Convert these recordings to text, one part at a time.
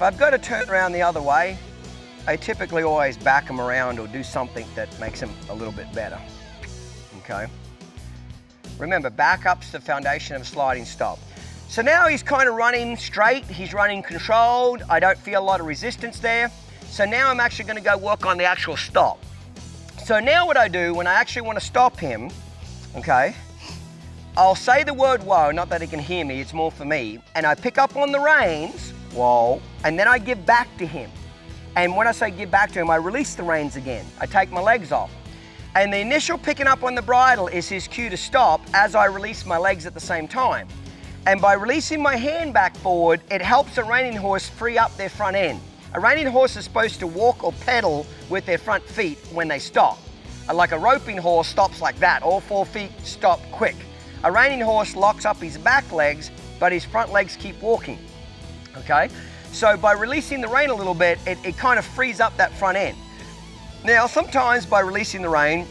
if I've got to turn around the other way, I typically always back him around or do something that makes him a little bit better, okay? Remember, back up's the foundation of a sliding stop. So now he's kind of running straight, he's running controlled, I don't feel a lot of resistance there. So now I'm actually going to go work on the actual stop. So now what I do when I actually want to stop him, okay, I'll say the word whoa, not that he can hear me, it's more for me, and I pick up on the reins, whoa, and then I give back to him. And when I say give back to him, I release the reins again. I take my legs off. And the initial picking up on the bridle is his cue to stop as I release my legs at the same time. And by releasing my hand back forward, it helps a reining horse free up their front end. A reining horse is supposed to walk or pedal with their front feet when they stop. Like a roping horse stops like that, all 4 feet stop quick. A reining horse locks up his back legs, but his front legs keep walking, okay? So by releasing the rein a little bit, it kind of frees up that front end. Now, sometimes by releasing the rein,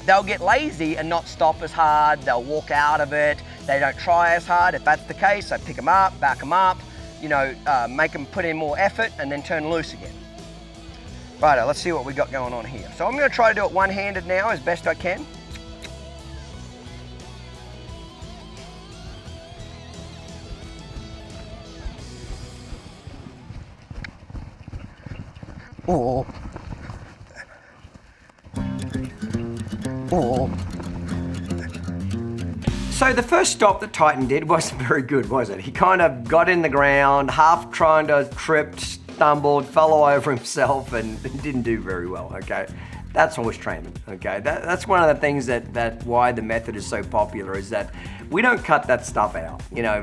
they'll get lazy and not stop as hard, they'll walk out of it, they don't try as hard. If that's the case, I pick them up, back them up, you know, make them put in more effort and then turn loose again. Righto, let's see what we got going on here. So I'm gonna try to do it one-handed now as best I can. Oh. Oh. So the first stop that Titan did wasn't very good, was it? He kind of got in the ground, half trying to trip, stumbled, fell all over himself, and didn't do very well, okay? That's horse training, okay? That's one of the things that why the method is so popular, is that we don't cut that stuff out. You know,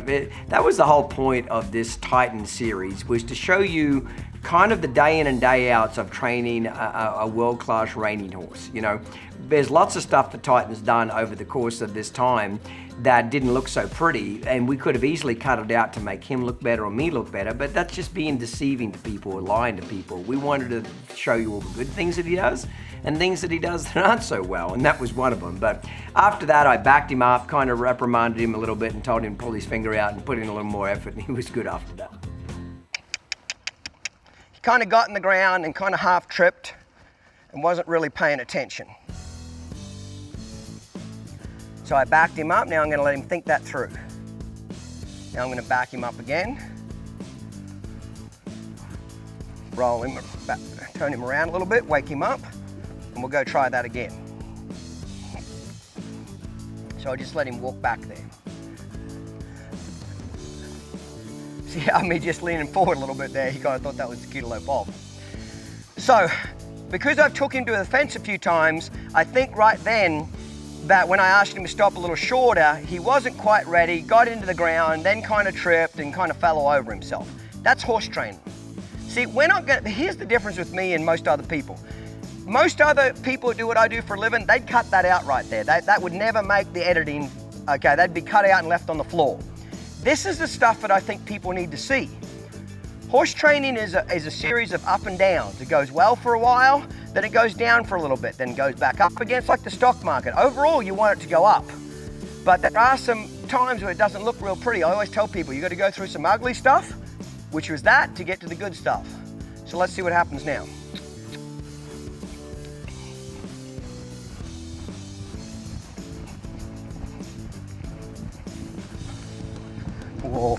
that was the whole point of this Titan series, was to show you kind of the day in and day outs of training a world-class reining horse. You know, there's lots of stuff that Titan's done over the course of this time that didn't look so pretty, and we could have easily cut it out to make him look better or me look better, but that's just being deceiving to people or lying to people. We wanted to show you all the good things that he does and things that he does that aren't so well, and that was one of them. But after that, I backed him up, kind of reprimanded him a little bit and told him to pull his finger out and put in a little more effort, and he was good after that. He kind of got in the ground and kind of half tripped and wasn't really paying attention. So I backed him up. Now I'm going to let him think that through. Now I'm going to back him up again. Roll him back, turn him around a little bit, wake him up, and we'll go try that again. So I just let him walk back there. See how me just leaning forward a little bit there, he kind of thought that was a cute little bob. So, because I've took him to the fence a few times, I think right then that when I asked him to stop a little shorter, he wasn't quite ready, got into the ground, then kind of tripped and kind of fell all over himself. That's horse training. See, we're not gonna, here's the difference with me and most other people. Most other people who do what I do for a living, they'd cut that out right there. That would never make the editing, okay, they'd be cut out and left on the floor. This is the stuff that I think people need to see. Horse training is a series of up and downs. It goes well for a while, then it goes down for a little bit, then goes back up again. It's like the stock market. Overall, you want it to go up. But there are some times where it doesn't look real pretty. I always tell people, you got to go through some ugly stuff, which was that, to get to the good stuff. So let's see what happens now. Whoa.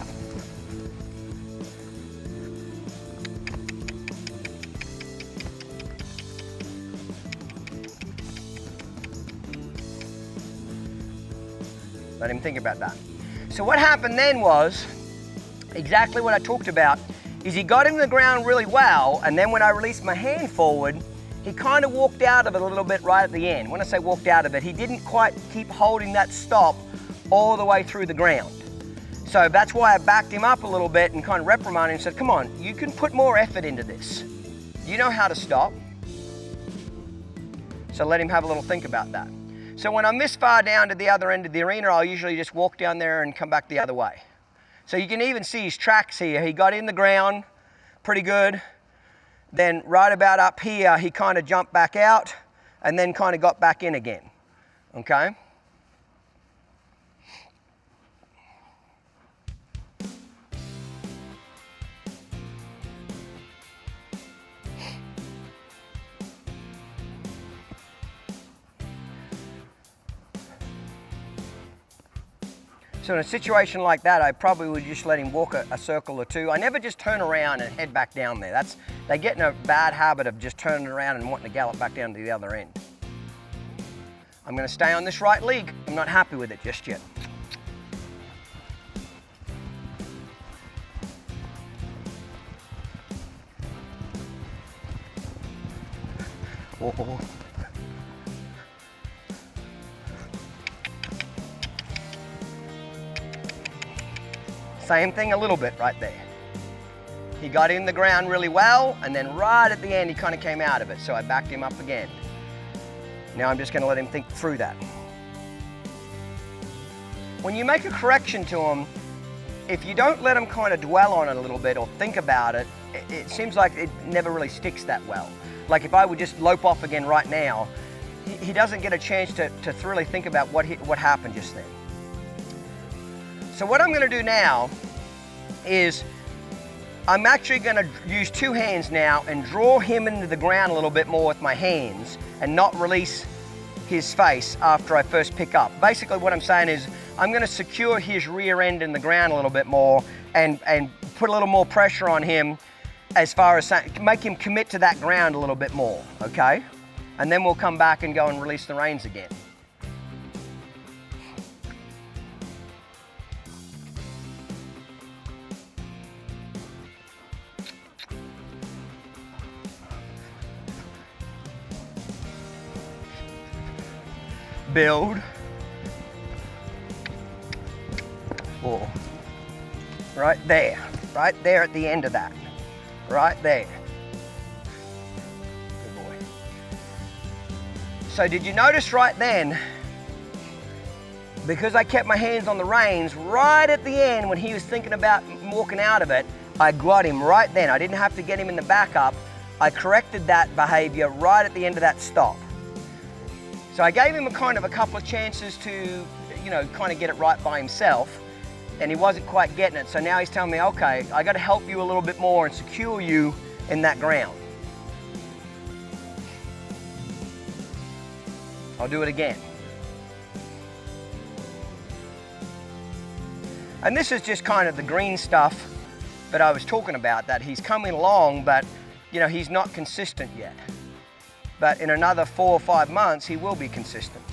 Let him think about that. So what happened then was exactly what I talked about, is he got in the ground really well, and then when I released my hand forward, he kind of walked out of it a little bit right at the end. When I say walked out of it, he didn't quite keep holding that stop all the way through the ground. So that's why I backed him up a little bit and kind of reprimanded him and said, come on, you can put more effort into this. You know how to stop. So let him have a little think about that. So when I'm this far down to the other end of the arena, I'll usually just walk down there and come back the other way. So you can even see his tracks here. He got in the ground pretty good. Then right about up here, he kind of jumped back out and then kind of got back in again, okay? So in a situation like that, I probably would just let him walk a circle or two. I never just turn around and head back down there. They get in a bad habit of just turning around and wanting to gallop back down to the other end. I'm going to stay on this right leg. I'm not happy with it just yet. Oh. Same thing a little bit right there. He got in the ground really well, and then right at the end he kind of came out of it, so I backed him up again. Now I'm just going to let him think through that. When you make a correction to him, if you don't let him kind of dwell on it a little bit or think about it, it seems like it never really sticks that well. Like if I would just lope off again right now, he doesn't get a chance to really think about what happened just then. So what I'm going to do now is I'm actually going to use two hands now and draw him into the ground a little bit more with my hands and not release his face after I first pick up. Basically what I'm saying is I'm going to secure his rear end in the ground a little bit more and put a little more pressure on him as far as make him commit to that ground a little bit more, okay? And then we'll come back and go and release the reins again. Build. Whoa. Right there at the end of that. Right there. Good boy. So did you notice right then, because I kept my hands on the reins, right at the end when he was thinking about walking out of it, I got him right then. I didn't have to get him in the backup. I corrected that behavior right at the end of that stop. So I gave him a couple of chances to, kind of get it right by himself, and he wasn't quite getting it. So now he's telling me, okay, I got to help you a little bit more and secure you in that ground. I'll do it again. And this is just kind of the green stuff that I was talking about, that he's coming along, but he's not consistent yet. But in another 4 or 5 months, he will be consistent.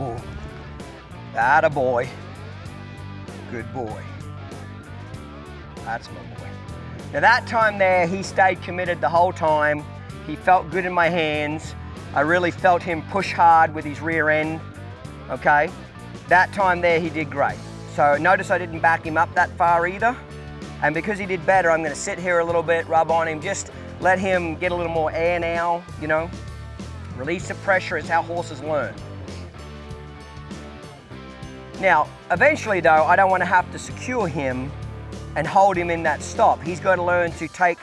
Oh, that a boy. Good boy. That's my boy. Now that time there, he stayed committed the whole time. He felt good in my hands. I really felt him push hard with his rear end, okay? That time there, he did great. So notice I didn't back him up that far either. And because he did better, I'm gonna sit here a little bit, rub on him, just let him get a little more air now, Release the pressure is how horses learn. Now, eventually though, I don't want to have to secure him and hold him in that stop. He's got to learn to take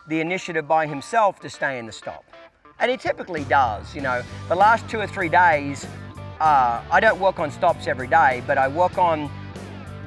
the initiative by himself to stay in the stop. And he typically does, The last 2 or 3 days, I don't work on stops every day, but I work on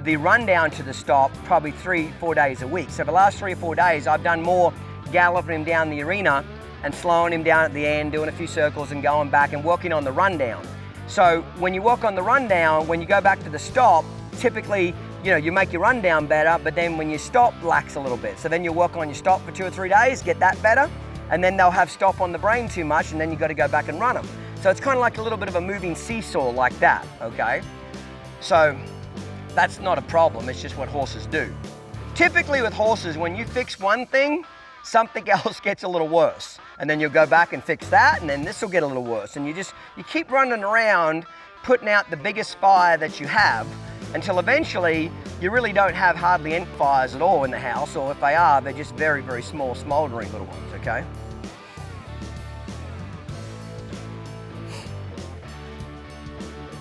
the rundown to the stop probably 3-4 days a week. So the last 3 or 4 days, I've done more galloping him down the arena and slowing him down at the end, doing a few circles and going back and working on the rundown. So when you walk on the rundown, when you go back to the stop, typically, you know, you make your rundown better, but then when you stop, lax a little bit. So then you work on your stop for 2 or 3 days, get that better, and then they'll have stop on the brain too much, and then you've got to go back and run them. So it's kind of like a little bit of a moving seesaw like that, okay? So that's not a problem, it's just what horses do. Typically with horses, when you fix one thing, something else gets a little worse. And then you'll go back and fix that, and then this will get a little worse. And you keep running around, putting out the biggest fire that you have, until eventually you really don't have hardly any fires at all in the house, or if they are, they're just very, very small, smoldering little ones, okay?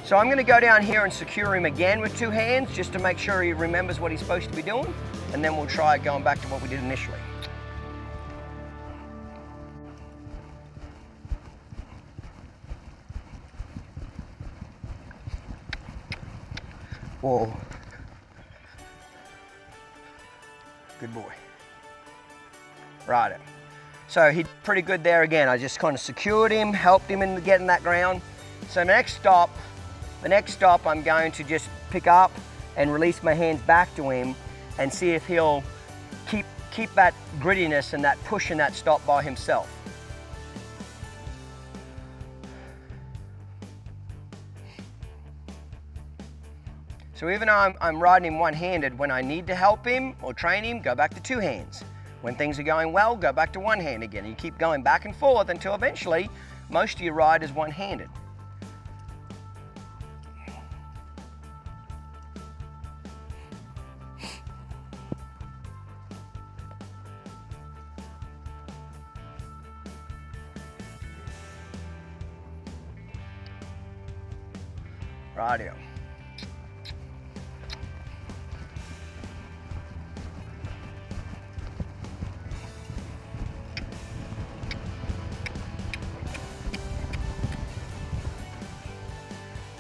So I'm going to go down here and secure him again with 2 hands, just to make sure he remembers what he's supposed to be doing, and then we'll try going back to what we did initially. Whoa. Good boy. Right. So he's pretty good there again. I just kind of secured him, helped him in getting that ground. So the next stop I'm going to just pick up and release my hands back to him and see if he'll keep that grittiness and that push in that stop by himself. So even though I'm riding him one-handed, when I need to help him or train him, go back to 2 hands. When things are going well, go back to 1 hand again. And you keep going back and forth until eventually most of your ride is one-handed. Rightio.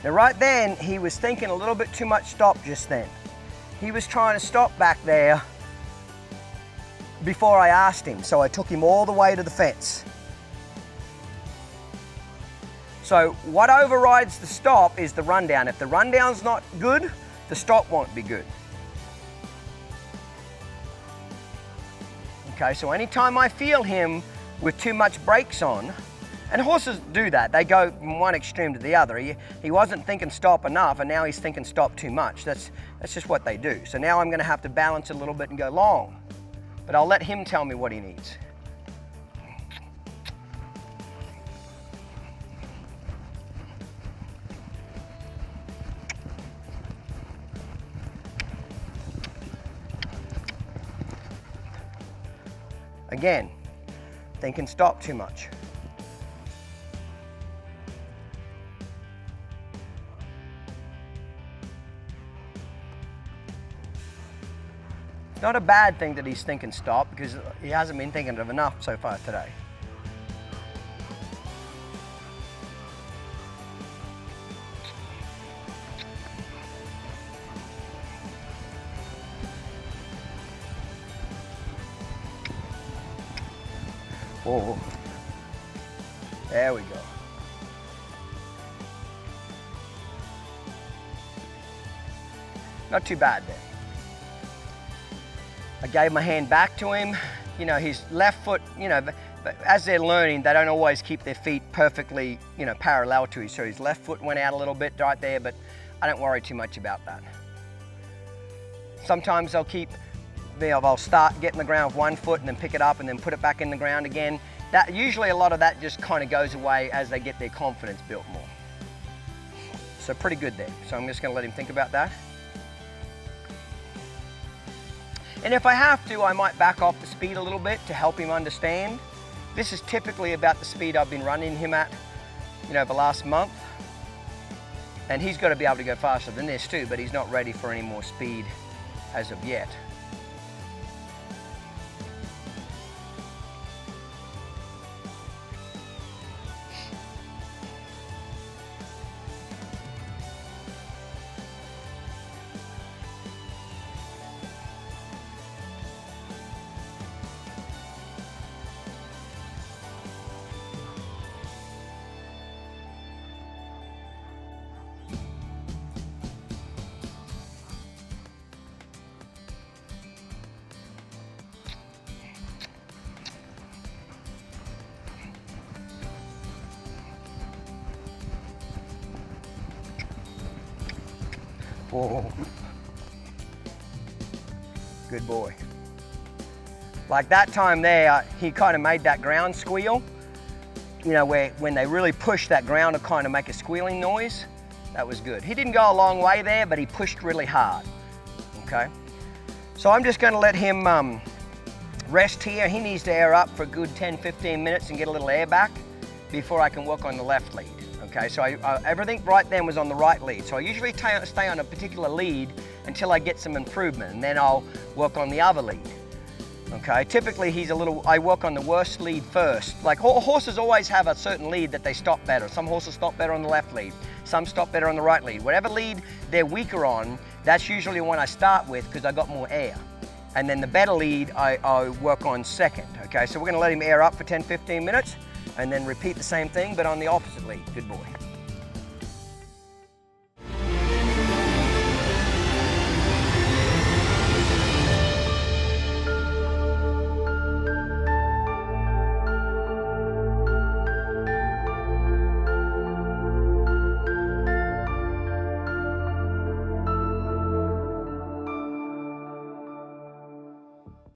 Now right then, he was thinking a little bit too much stop just then. He was trying to stop back there before I asked him, so I took him all the way to the fence. So what overrides the stop is the rundown. If the rundown's not good, the stop won't be good. Okay, so anytime I feel him with too much brakes on, and horses do that, they go from one extreme to the other. He wasn't thinking stop enough, and now he's thinking stop too much. That's just what they do. So now I'm gonna have to balance it a little bit and go long, but I'll let him tell me what he needs. Again, thinking stop too much. It's not a bad thing that he's thinking stop, because he hasn't been thinking of enough so far today. Whoa. There we go. Not too bad there. I gave my hand back to him. You know, his left foot, you know, but as they're learning, they don't always keep their feet perfectly, you know, parallel to each. So his left foot went out a little bit right there, but I don't worry too much about that. Sometimes I'll start getting the ground with 1 foot and then pick it up and then put it back in the ground again. Usually a lot of that just kind of goes away as they get their confidence built more. So pretty good there. So I'm just going to let him think about that. And if I have to, I might back off the speed a little bit to help him understand. This is typically about the speed I've been running him at, you know, the last month. And he's got to be able to go faster than this too, but he's not ready for any more speed as of yet. Whoa. Good boy. Like that time there, he kind of made that ground squeal. You know, where when they really push, that ground will kind of make a squealing noise. That was good. He didn't go a long way there, but he pushed really hard. Okay. So I'm just going to let him rest here. He needs to air up for a good 10-15 minutes and get a little air back before I can work on the left lead. Okay, so everything right then was on the right lead. So I usually stay on a particular lead until I get some improvement, and then I'll work on the other lead. Okay, typically I work on the worst lead first. Like horses always have a certain lead that they stop better. Some horses stop better on the left lead. Some stop better on the right lead. Whatever lead they're weaker on, that's usually the one I start with because I got more air. And then the better lead I work on second. Okay, so we're gonna let him air up for 10-15 minutes and then repeat the same thing, but on the opposite lead. Good boy.